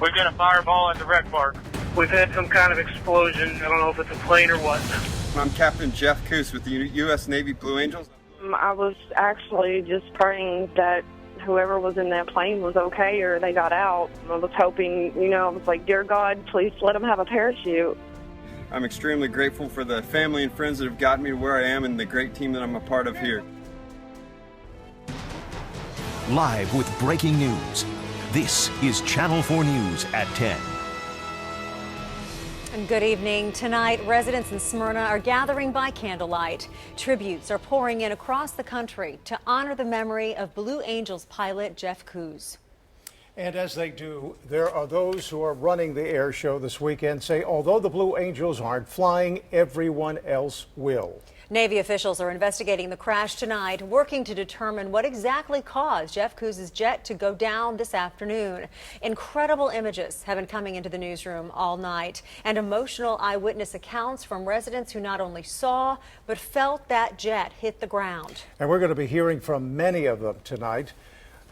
We've got a fireball at the rec park. We've had some kind of explosion. I don't know if it's a plane or what. I'm Captain Jeff Coos with the U.S. Navy Blue Angels. I was actually just praying that whoever was in that plane was okay or they got out. I was hoping, I was like, dear God, please let them have a parachute. I'm extremely grateful for the family and friends that have gotten me to where I am and the great team that I'm a part of here. Live with breaking news. This is Channel 4 News at 10. And good evening. Tonight, residents in Smyrna are gathering by candlelight. Tributes are pouring in across the country to honor the memory of Blue Angels pilot Jeff Coos. And as they do, there are those who are running the air show this weekend say although the Blue Angels aren't flying, everyone else will. Navy officials are investigating the crash tonight, working to determine what exactly caused Jeff Coos' jet to go down this afternoon. Incredible images have been coming into the newsroom all night, and emotional eyewitness accounts from residents who not only saw, but felt that jet hit the ground. And we're going to be hearing from many of them tonight.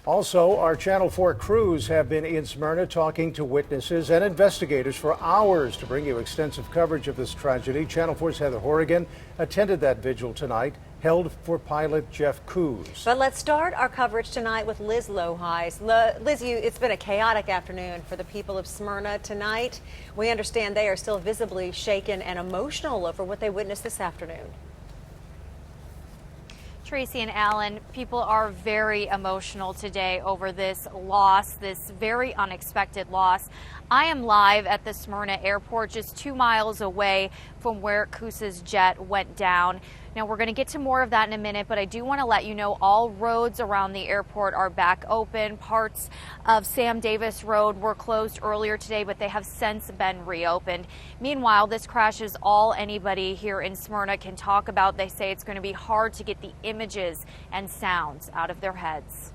Also, our Channel 4 crews have been in Smyrna talking to witnesses and investigators for hours to bring you extensive coverage of this tragedy. Channel 4's Heather Horrigan attended that vigil tonight, held for pilot Jeff Coos. But let's start our coverage tonight with Liz Loheis. Liz, it's been a chaotic afternoon for the people of Smyrna tonight. We understand they are still visibly shaken and emotional over what they witnessed this afternoon. Tracy and Alan, people are very emotional today over this loss, this very unexpected loss. I am live at the Smyrna airport, just 2 miles away from where Coos' jet went down. Now, we're going to get to more of that in a minute, but I do want to let you know all roads around the airport are back open. Parts of Sam Davis Road were closed earlier today, but they have since been reopened. Meanwhile, this crash is all anybody here in Smyrna can talk about. They say it's going to be hard to get the images and sounds out of their heads.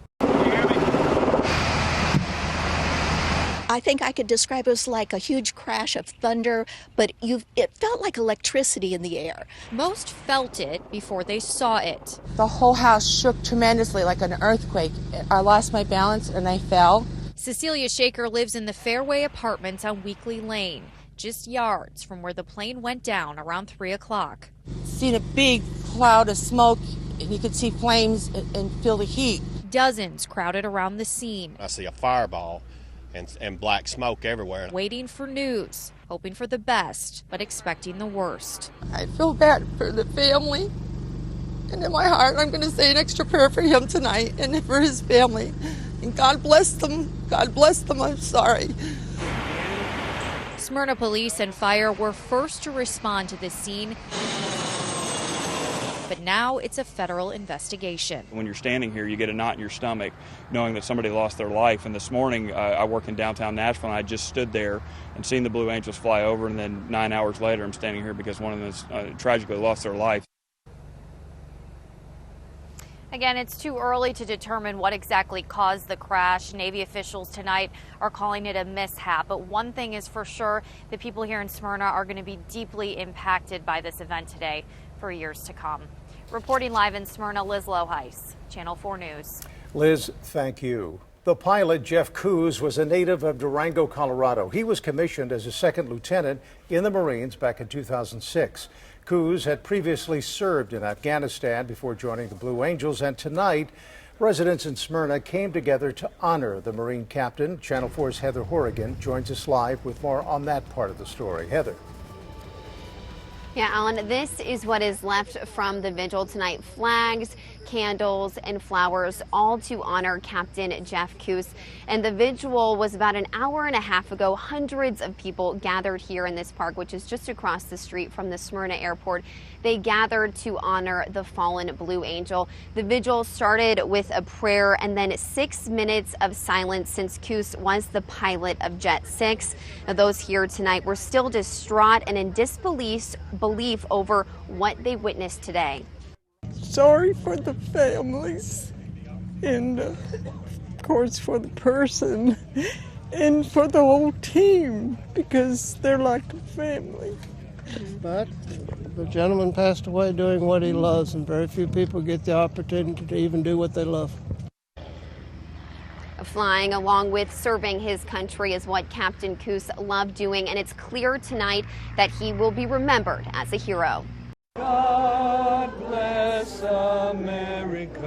I think I could describe it as like a huge crash of thunder, but it felt like electricity in the air. Most felt it before they saw it. The whole house shook tremendously like an earthquake. I lost my balance and I fell. Cecilia Shaker lives in the Fairway Apartments on Weekly Lane, just yards from where the plane went down around 3 o'clock. Seen a big cloud of smoke and you could see flames and feel the heat. Dozens crowded around the scene. I see a fireball and black smoke everywhere. Waiting for news, hoping for the best, but expecting the worst. I feel bad for the family. And in my heart, I'm going to say an extra prayer for him tonight and for his family. And God bless them. God bless them. I'm sorry. Smyrna police and fire were first to respond to the scene. But now it's a federal investigation. When you're standing here, you get a knot in your stomach knowing that somebody lost their life. And this morning, I work in downtown Nashville, and I just stood there and seen the Blue Angels fly over. And then 9 hours later, I'm standing here because one of them tragically lost their life. Again, it's too early to determine what exactly caused the crash. Navy officials tonight are calling it a mishap. But one thing is for sure, the people here in Smyrna are going to be deeply impacted by this event today for years to come. Reporting live in Smyrna, Liz Loheis, Channel 4 News. Liz, thank you. The pilot, Jeff Coos, was a native of Durango, Colorado. He was commissioned as a second lieutenant in the Marines back in 2006. Coos had previously served in Afghanistan before joining the Blue Angels, and tonight, residents in Smyrna came together to honor the Marine captain. Channel 4's Heather Horrigan joins us live with more on that part of the story. Heather. Yeah, Alan, this is what is left from the vigil tonight. Flags, candles, and flowers, all to honor Captain Jeff Coos. And the vigil was about an hour and a half ago. Hundreds of people gathered here in this park, which is just across the street from the Smyrna airport. They gathered to honor the fallen Blue Angel. The vigil started with a prayer and then 6 minutes of silence since Coos was the pilot of Jet 6. Now, those here tonight were still distraught and in disbelief over what they witnessed today. Sorry for the families and, of course, for the person and for the whole team because they're like a family. But the gentleman passed away doing what he loves, and very few people get the opportunity to even do what they love. Flying along with serving his country is what Captain Coos loved doing, and it's clear tonight that he will be remembered as a hero. God bless America.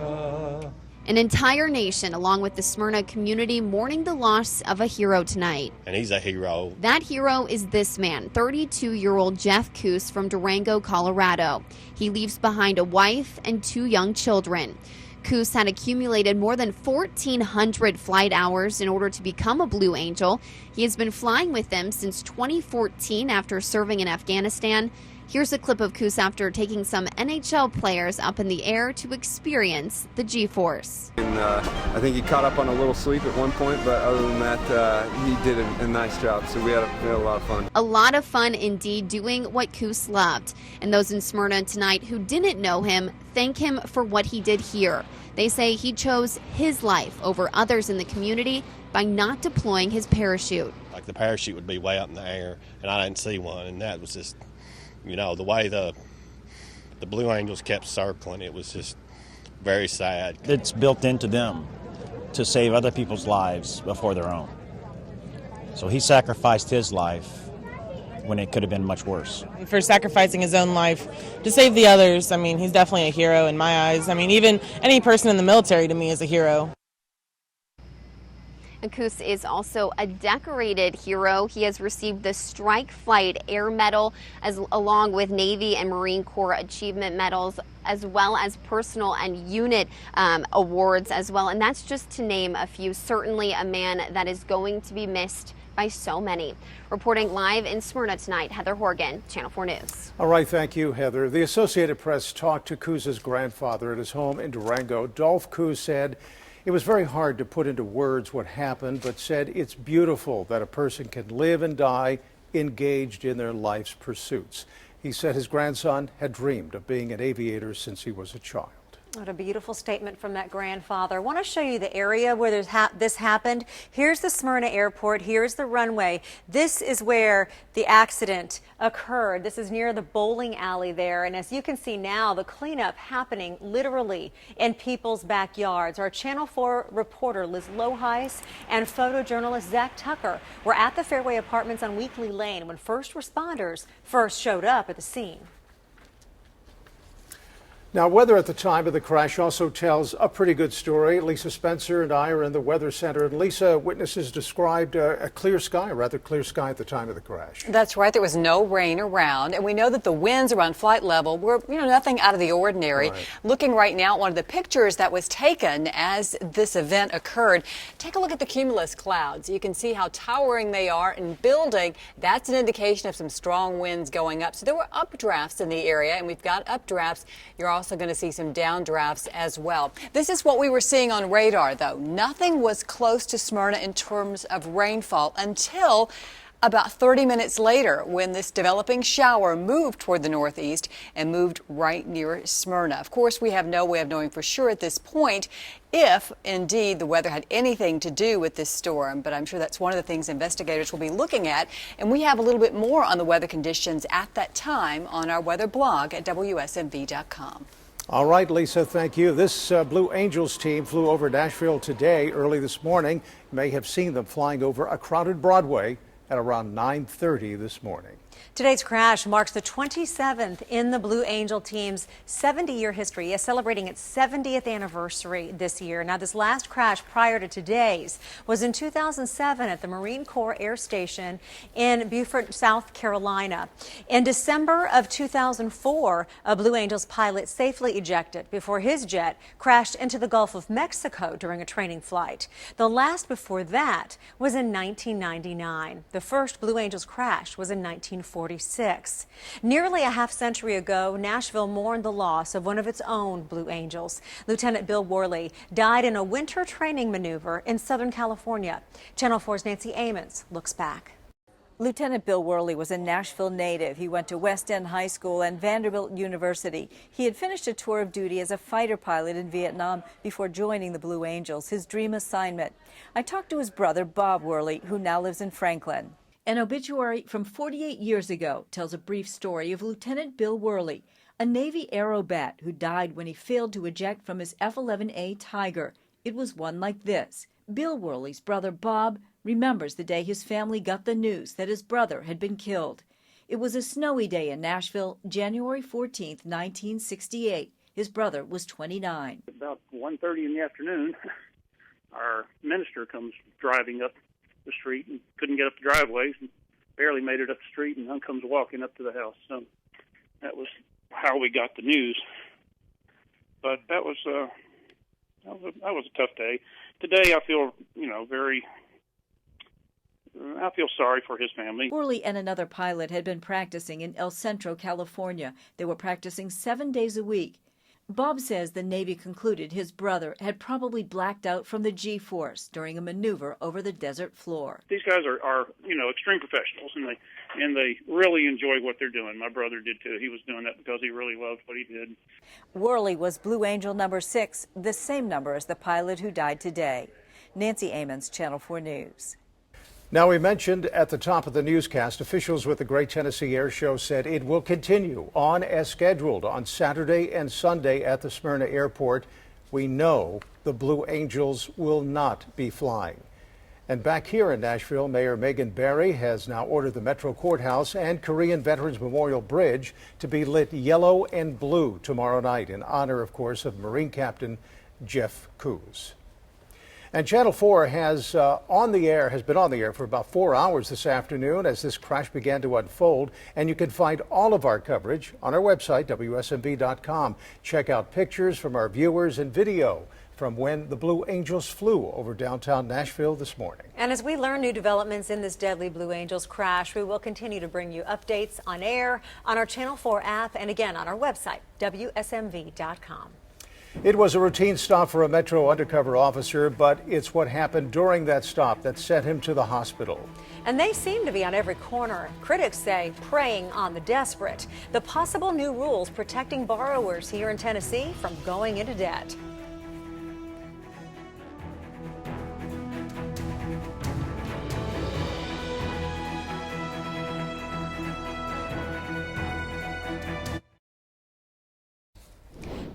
An entire nation, along with the Smyrna community, mourning the loss of a hero tonight. And he's a hero. That hero is this man, 32-year-old Jeff Coos from Durango, Colorado. He leaves behind a wife and 2 young children. Coos had accumulated more than 1,400 flight hours in order to become a Blue Angel. He has been flying with them since 2014 after serving in Afghanistan. Here's a clip of Coos after taking some NHL players up in the air to experience the G-force. And I think he caught up on a little sleep at one point, but other than that, he did a nice job. So we had a lot of fun. A lot of fun indeed, doing what Coos loved. And those in Smyrna tonight who didn't know him thank him for what he did here. They say he chose his life over others in the community by not deploying his parachute. Like the parachute would be way up in the air, and I didn't see one, and that was just, you know, the way the Blue Angels kept circling, it was just very sad. It's built into them to save other people's lives before their own. So he sacrificed his life when it could have been much worse. For sacrificing his own life to save the others, I mean, he's definitely a hero in my eyes. I mean, even any person in the military to me is a hero. Coos is also a decorated hero. He has received the Strike Flight Air Medal along with Navy and Marine Corps Achievement Medals, as well as personal and unit awards as well. And that's just to name a few. Certainly a man that is going to be missed by so many. Reporting live in Smyrna tonight, Heather Horgan, Channel 4 News. All right, thank you, Heather. The Associated Press talked to Coos' grandfather at his home in Durango. Dolph Coos said it was very hard to put into words what happened, but said it's beautiful that a person can live and die engaged in their life's pursuits. He said his grandson had dreamed of being an aviator since he was a child. What a beautiful statement from that grandfather. I want to show you the area where this happened. Here's the Smyrna airport. Here's the runway. This is where the accident occurred. This is near the bowling alley there. And as you can see now, the cleanup happening literally in people's backyards. Our Channel 4 reporter Liz Loheis and photojournalist Zach Tucker were at the Fairway Apartments on Weekly Lane when first responders first showed up at the scene. Now, weather at the time of the crash also tells a pretty good story. Lisa Spencer and I are in the Weather Center. And Lisa, witnesses described a clear sky, a rather clear sky at the time of the crash. That's right. There was no rain around. And we know that the winds around flight level were, nothing out of the ordinary. Right. Looking right now at one of the pictures that was taken as this event occurred, take a look at the cumulus clouds. You can see how towering they are and building. That's an indication of some strong winds going up. So there were updrafts in the area, and we've got updrafts. You're also going to see some downdrafts as well. This is what we were seeing on radar, though. Nothing was close to Smyrna in terms of rainfall until about 30 minutes later, when this developing shower moved toward the northeast and moved right near Smyrna. Of course, we have no way of knowing for sure at this point if indeed the weather had anything to do with this storm, but I'm sure that's one of the things investigators will be looking at. And we have a little bit more on the weather conditions at that time on our weather blog at WSMV.com. All right, Lisa, thank you. This Blue Angels team flew over Nashville today early this morning. You may have seen them flying over a crowded Broadway at around 9:30 this morning. Today's crash marks the 27th in the Blue Angel team's 70-year history, celebrating its 70th anniversary this year. Now, this last crash prior to today's was in 2007 at the Marine Corps Air Station in Beaufort, South Carolina. In December of 2004, a Blue Angels pilot safely ejected before his jet crashed into the Gulf of Mexico during a training flight. The last before that was in 1999. The first Blue Angels crash was in 1946. Nearly a half-century ago, Nashville mourned the loss of one of its own Blue Angels. Lieutenant Bill Worley died in a winter training maneuver in Southern California. Channel 4's Nancy Amons looks back. Lieutenant Bill Worley was a Nashville native. He went to West End High School and Vanderbilt University. He had finished a tour of duty as a fighter pilot in Vietnam before joining the Blue Angels, his dream assignment. I talked to his brother, Bob Worley, who now lives in Franklin. An obituary from 48 years ago tells a brief story of Lieutenant Bill Worley, a Navy aerobat who died when he failed to eject from his F-11A Tiger. It was one like this, Bill Worley's brother Bob remembers the day his family got the news that his brother had been killed. It was a snowy day in Nashville, January 14th, 1968. His brother was 29. About 1:30 in the afternoon, our minister comes driving up the street and couldn't get up the driveways and barely made it up the street, and then comes walking up to the house. So that was how we got the news. But that was a tough day. Today I feel, I feel sorry for his family. Worley and another pilot had been practicing in El Centro, California. They were practicing 7 days a week. Bob says the Navy concluded his brother had probably blacked out from the G-force during a maneuver over the desert floor. These guys are extreme professionals, and they really enjoy what they're doing. My brother did too. He was doing that because he really loved what he did. Worley was Blue Angel number 6, the same number as the pilot who died today. Nancy Amons, Channel 4 News. Now, we mentioned at the top of the newscast, officials with the Great Tennessee Air Show said it will continue on as scheduled on Saturday and Sunday at the Smyrna Airport. We know the Blue Angels will not be flying. And back here in Nashville, Mayor Megan Barry has now ordered the Metro Courthouse and Korean Veterans Memorial Bridge to be lit yellow and blue tomorrow night in honor, of course, of Marine Captain Jeff Coos. And Channel 4 has been on the air for about 4 hours this afternoon as this crash began to unfold. And you can find all of our coverage on our website, WSMV.com. Check out pictures from our viewers and video from when the Blue Angels flew over downtown Nashville this morning. And as we learn new developments in this deadly Blue Angels crash, we will continue to bring you updates on air, on our Channel 4 app, and again on our website, WSMV.com. It was a routine stop for a Metro undercover officer, but it's what happened during that stop that sent him to the hospital. And they seem to be on every corner. Critics say preying on the desperate. The possible new rules protecting borrowers here in Tennessee from going into debt.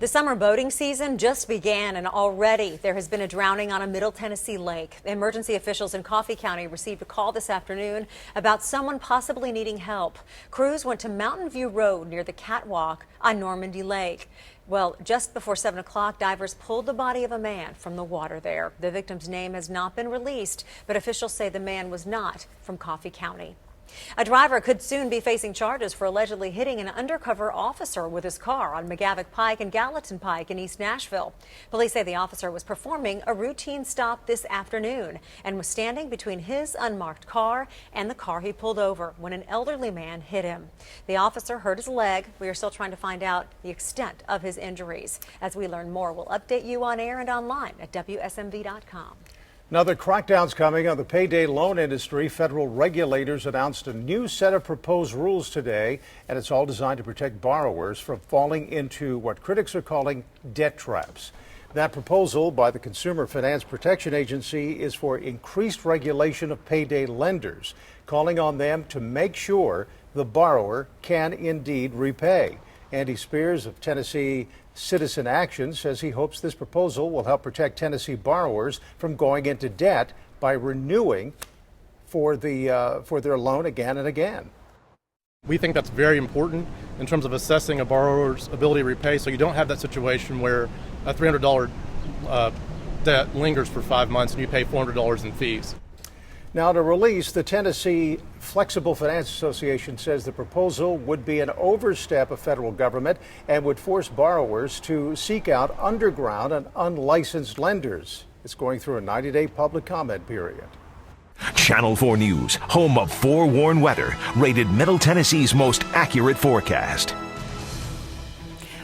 The summer boating season just began, and already there has been a drowning on a Middle Tennessee lake. Emergency officials in Coffee County received a call this afternoon about someone possibly needing help. Crews went to Mountain View Road near the catwalk on Normandy Lake. Well, just before 7 o'clock, divers pulled the body of a man from the water there. The victim's name has not been released, but officials say the man was not from Coffee County. A driver could soon be facing charges for allegedly hitting an undercover officer with his car on McGavick Pike and Gallatin Pike in East Nashville. Police say the officer was performing a routine stop this afternoon and was standing between his unmarked car and the car he pulled over when an elderly man hit him. The officer hurt his leg. We are still trying to find out the extent of his injuries. As we learn more, we'll update you on air and online at WSMV.com. Now, the crackdown's coming on the payday loan industry. Federal regulators announced a new set of proposed rules today, and it's all designed to protect borrowers from falling into what critics are calling debt traps. That proposal by the Consumer Finance Protection Agency is for increased regulation of payday lenders, calling on them to make sure the borrower can indeed repay. Andy Spears of Tennessee Citizen Action says he hopes this proposal will help protect Tennessee borrowers from going into debt by renewing for their loan again and again. We think that's very important in terms of assessing a borrower's ability to repay, so you don't have that situation where a $300 debt lingers for 5 months and you pay $400 in fees. Now, to release, the Tennessee Flexible Finance Association says the proposal would be an overstep of federal government and would force borrowers to seek out underground and unlicensed lenders. It's going through a 90-day public comment period. Channel 4 News, home of forewarned weather, rated Middle Tennessee's most accurate forecast.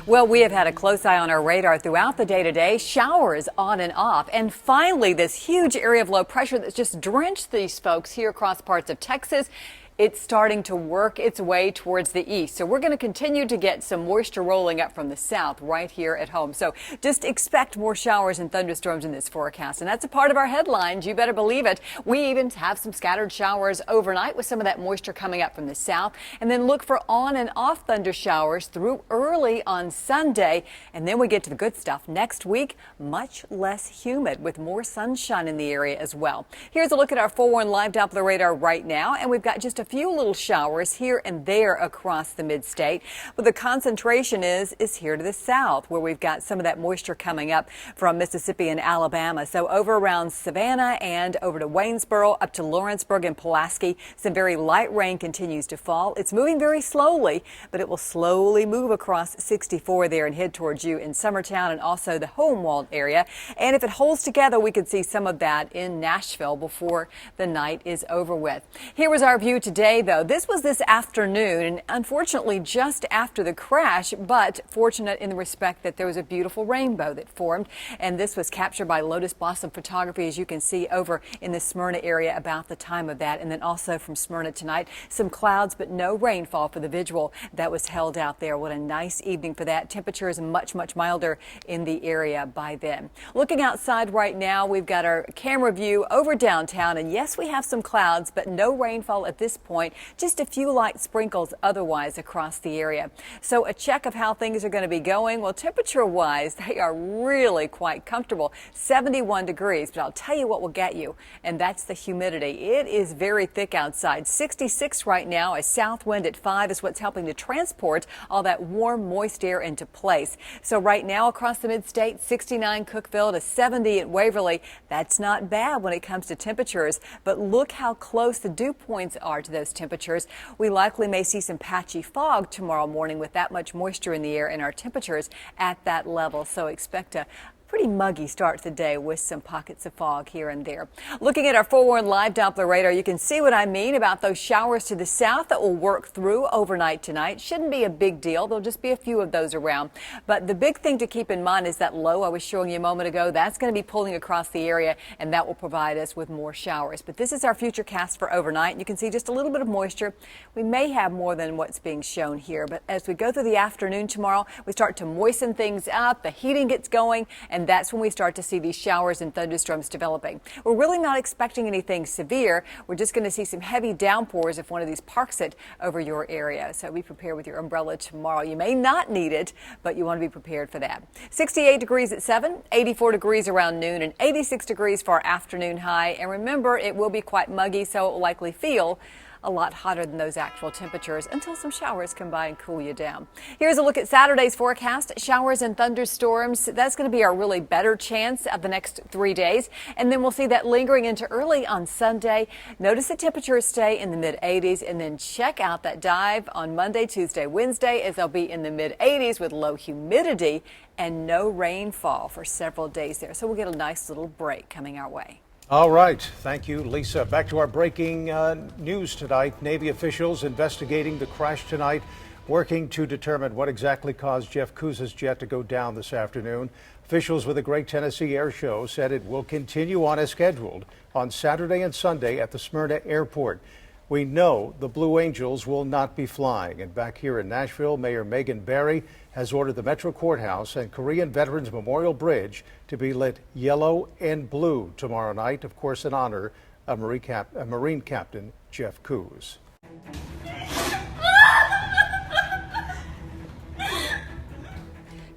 Well, we have had a close eye on our radar throughout the day today. Showers on and off. And finally, this huge area of low pressure that's just drenched these folks here across parts of Texas. it's starting to work its way towards the east. So we're going to continue to get some moisture rolling up from the south right here at home. So just expect more showers and thunderstorms in this forecast. And that's a part of our headlines. You better believe it. We even have some scattered showers overnight with some of that moisture coming up from the south. And then look for on and off thunder showers through early on Sunday. And then we get to the good stuff. Next week, much less humid with more sunshine in the area as well. Here's a look at our 4-1 live Doppler radar right now. And we've got just a few little showers here and there across the mid-state. But the concentration is here to the south, where we've got some of that moisture coming up from Mississippi and Alabama. So over around Savannah and over to Waynesboro, up to Lawrenceburg and Pulaski, some very light rain continues to fall. It's moving very slowly, but it will slowly move across 64 there and head towards you in Summertown and also the Homewald area. And if it holds together, we could see some of that in Nashville before the night is over with. Here was our view today, though. This was this afternoon, and unfortunately just after the crash, but fortunate in the respect that there was a beautiful rainbow that formed. And this was captured by Lotus Blossom Photography, as you can see over in the Smyrna area about the time of that. And then also from Smyrna tonight, some clouds, but no rainfall for the visual that was held out there. What a nice evening for that. Temperature is much milder in the area by then. Looking outside right now, we've got our camera view over downtown, and yes, we have some clouds, but no rainfall at this point. Just a few light sprinkles otherwise across the area. So a check of how things are going to be going. Well, temperature-wise, they are really quite comfortable. 71 degrees, but I'll tell you what will get you, and that's the humidity. It is very thick outside. 66 right now. A south wind at 5 is what's helping to transport all that warm, moist air into place. So right now across the mid-state, 69 Cookeville to 70 at Waverly. That's not bad when it comes to temperatures, but look how close the dew points are to those temperatures. We likely may see some patchy fog tomorrow morning with that much moisture in the air and our temperatures at that level. So expect a pretty muggy start to the day with some pockets of fog here and there. Looking at our 4-1 live Doppler radar, you can see what I mean about those showers to the south that will work through overnight tonight. Shouldn't be a big deal. There'll just be a few of those around. But the big thing to keep in mind is that low I was showing you a moment ago. That's going to be pulling across the area, and that will provide us with more showers. But this is our future cast for overnight. You can see just a little bit of moisture. We may have more than what's being shown here. But as we go through the afternoon tomorrow, we start to moisten things up. The heating gets going, and that's when we start to see these showers and thunderstorms developing. We're really not expecting anything severe. We're just going to see some heavy downpours if one of these parks it over your area. So be prepared with your umbrella tomorrow. You may not need it, but you want to be prepared for that. 68 degrees at 7, 84 degrees around noon, and 86 degrees for our afternoon high. And remember, it will be quite muggy, so it will likely feel a lot hotter than those actual temperatures until some showers come by and cool you down. Here's a look at Saturday's forecast. Showers and thunderstorms. That's going to be our really better chance of the next 3 days. And then we'll see that lingering into early on Sunday. Notice the temperatures stay in the mid-80s, and then check out that dive on Monday, Tuesday, Wednesday, as they'll be in the mid-80s with low humidity and no rainfall for several days there. So we'll get a nice little break coming our way. All right. Thank you, Lisa. Back to our breaking news tonight. Navy officials investigating the crash tonight, working to determine what exactly caused Jeff Koos's jet to go down this afternoon. Officials with the Great Tennessee Air Show said it will continue on as scheduled on Saturday and Sunday at the Smyrna Airport. We know the Blue Angels will not be flying. And back here in Nashville, Mayor Megan Barry has ordered the Metro Courthouse and Korean Veterans Memorial Bridge to be lit yellow and blue tomorrow night, of course, in honor of Marine Captain Jeff Koos.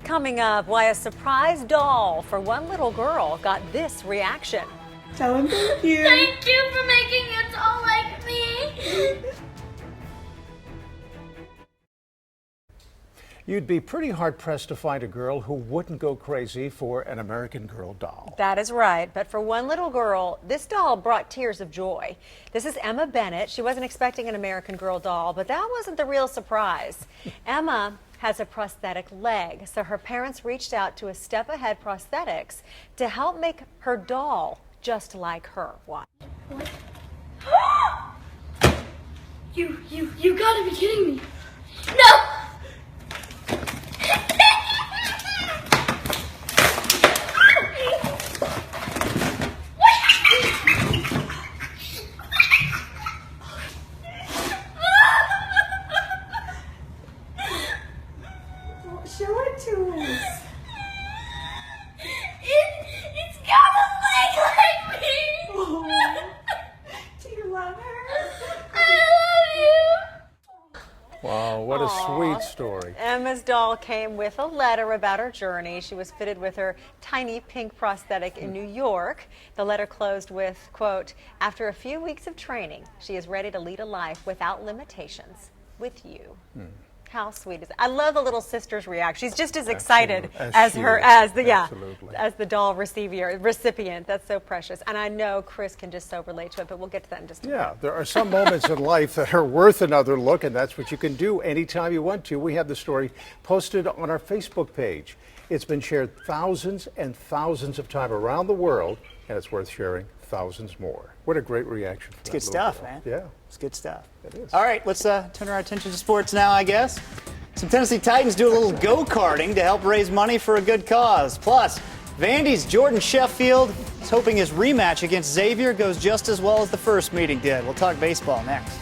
Coming up, why a surprise doll for one little girl got this reaction. Tell him thank you. Thank you for making it all like me. You'd be pretty hard-pressed to find a girl who wouldn't go crazy for an American Girl doll. That is right. But for one little girl, this doll brought tears of joy. This is Emma Bennett. She wasn't expecting an American Girl doll, but that wasn't the real surprise. Emma has a prosthetic leg, so her parents reached out to a Step Ahead Prosthetics to help make her doll just like her. Watch. You gotta be kidding me. No! famous doll came with a letter about her journey. She was fitted with her tiny pink prosthetic in New York. The letter closed with, quote, "After a few weeks of training, she is ready to lead a life without limitations with you." How sweet is it? I love the little sister's reaction. She's just as excited as the doll recipient. That's so precious. And I know Chris can just so relate to it, but we'll get to that in just a minute. Yeah, there are some moments in life that are worth another look, and that's what you can do anytime you want to. We have the story posted on our Facebook page. It's been shared thousands and thousands of times around the world, and it's worth sharing thousands more. What a great reaction. It's good stuff, girl. man. Yeah. It's good stuff. It is. All right, let's turn our attention to sports now, I guess. Some Tennessee Titans do a little go-karting to help raise money for a good cause. Plus, Vandy's Jordan Sheffield is hoping his rematch against Xavier goes just as well as the first meeting did. We'll talk baseball next.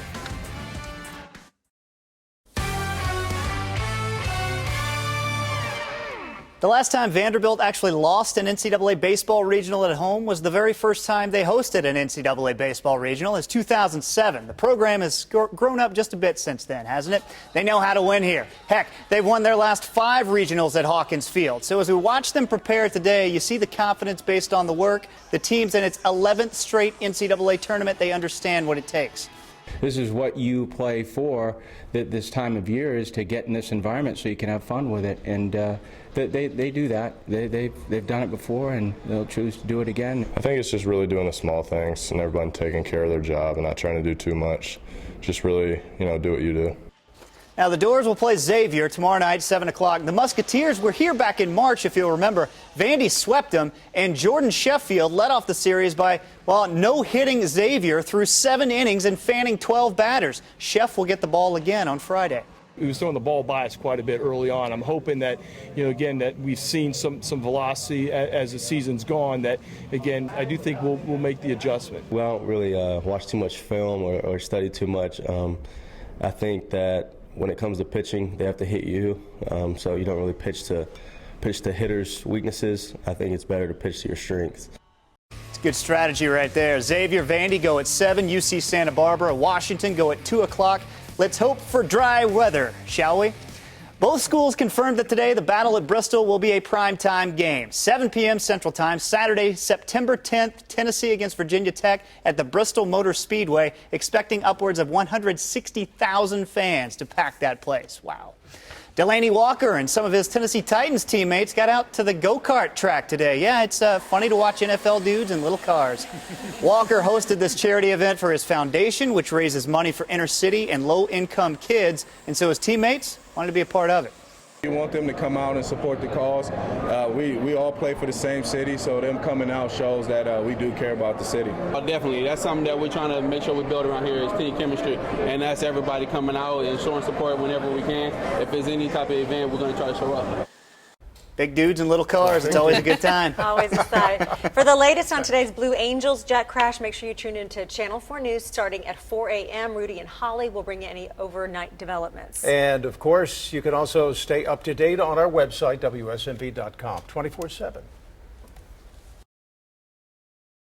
The last time Vanderbilt actually lost an NCAA baseball regional at home was the very first time they hosted an NCAA baseball regional. It's 2007. The program has grown up just a bit since then, hasn't it? They know how to win here. Heck, they've won their last 5 regionals at Hawkins Field. So as we watch them prepare today, you see the confidence based on the work. The team's in its 11th straight NCAA tournament. They understand what it takes. This is what you play for this time of year, is to get in this environment so you can have fun with it. And they do that. They've done it before, and they'll choose to do it again. I think it's just really doing the small things and everyone taking care of their job and not trying to do too much. Just really, do what you do. Now, the Doors will play Xavier tomorrow night, 7 o'clock. The Musketeers were here back in March, if you'll remember. Vandy swept them, and Jordan Sheffield led off the series by, no-hitting Xavier through 7 innings and fanning 12 batters. Sheff will get the ball again on Friday. He was throwing the ball by us quite a bit early on. I'm hoping that, again, that we've seen some velocity as the season's gone, that, again, I do think we'll make the adjustment. We don't really watch too much film or study too much. I think that when it comes to pitching, they have to hit you, so you don't really pitch to hitters' weaknesses. I think it's better to pitch to your strengths. It's good strategy right there. Xavier, Vandy go at 7, UC Santa Barbara, Washington go at 2 o'clock. Let's hope for dry weather, shall we? Both schools confirmed that today the battle at Bristol will be a primetime game. 7 p.m. Central Time, Saturday, September 10th, Tennessee against Virginia Tech at the Bristol Motor Speedway, expecting upwards of 160,000 fans to pack that place. Wow. Delaney Walker and some of his Tennessee Titans teammates got out to the go-kart track today. Yeah, it's funny to watch NFL dudes in little cars. Walker hosted this charity event for his foundation, which raises money for inner city and low-income kids, and so his teammates wanted to be a part of it. We want them to come out and support the cause. We all play for the same city, so them coming out shows that we do care about the city. Definitely. That's something that we're trying to make sure we build around here is team chemistry, and that's everybody coming out and showing support whenever we can. If there's any type of event, we're going to try to show up. Big dudes in little cars. It's always a good time. Always excited. For the latest on today's Blue Angels jet crash, make sure you tune into Channel 4 News starting at 4 a.m. Rudy and Holly will bring you any overnight developments. And, of course, you can also stay up to date on our website, WSMV.com, 24/7.